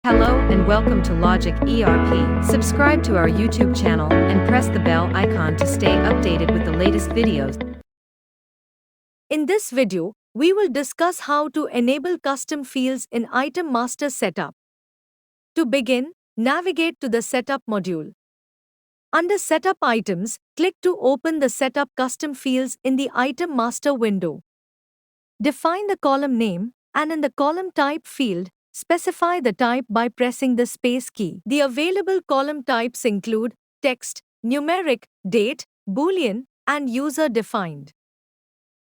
Hello and welcome to Logic ERP. Subscribe to our YouTube channel and press the bell icon to stay updated with the latest videos. In this video, we will discuss how to enable custom fields in Item Master Setup. To begin, navigate to the Setup module. Under Setup Items, click to open the Setup Custom Fields in the Item Master window. Define the column name, and in the column type field, specify the type by pressing the space key. The available column types include text, numeric, date, Boolean, and user-defined.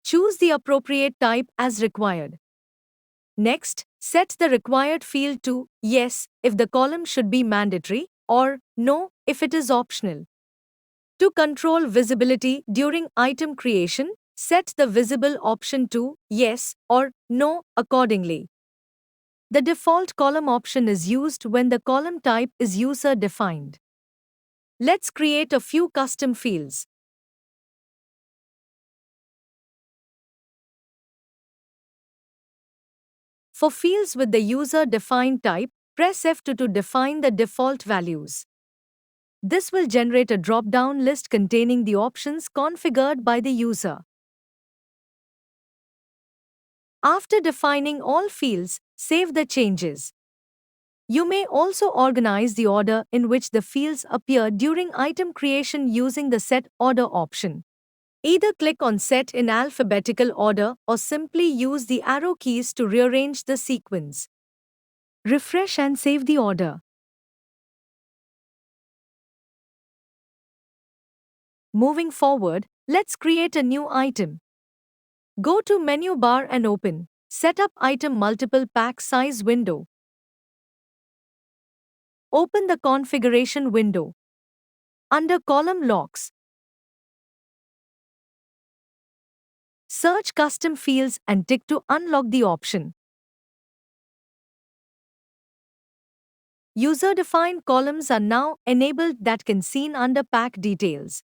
Choose the appropriate type as required. Next, set the required field to Yes if the column should be mandatory, or No if it is optional. To control visibility during item creation, set the visible option to Yes or No accordingly. The default column option is used when the column type is user-defined. Let's create a few custom fields. For fields with the user-defined type, press F2 to define the default values. This will generate a drop-down list containing the options configured by the user. After defining all fields, save the changes. You may also organize the order in which the fields appear during item creation using the Set Order option. Either click on Set in alphabetical order or simply use the arrow keys to rearrange the sequence. Refresh and save the order. Moving forward, let's create a new item. Go to Menu Bar and open Setup Item Multiple Pack Size window. Open the Configuration window. Under Column Locks, search Custom Fields and tick to unlock the option. User-defined columns are now enabled that can seen under Pack Details.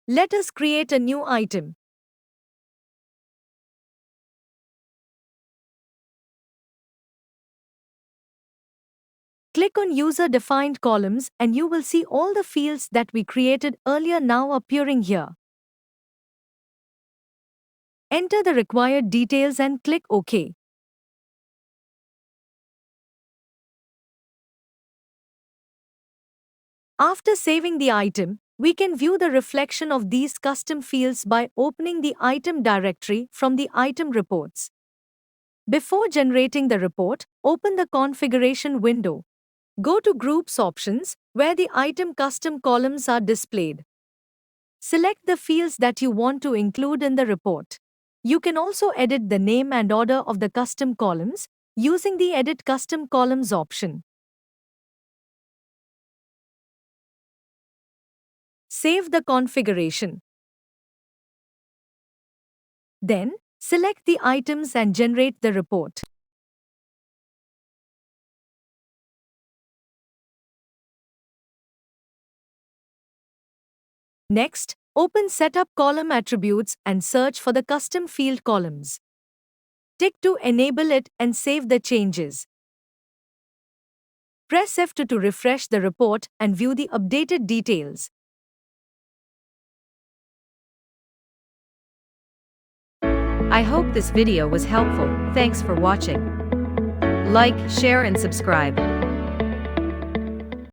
Let us create a new item. Click on User-Defined Columns and you will see all the fields that we created earlier now appearing here. Enter the required details and click OK. After saving the item, we can view the reflection of these custom fields by opening the item directory from the item reports. Before generating the report, open the configuration window. Go to Groups options, where the item custom columns are displayed. Select the fields that you want to include in the report. You can also edit the name and order of the custom columns using the Edit Custom Columns option. Save the configuration. Then, select the items and generate the report. Next, open Setup Column Attributes and search for the custom field columns. Tick to enable it and save the changes. Press F2 to refresh the report and view the updated details. I hope this video was helpful. Thanks for watching. Like, share and subscribe.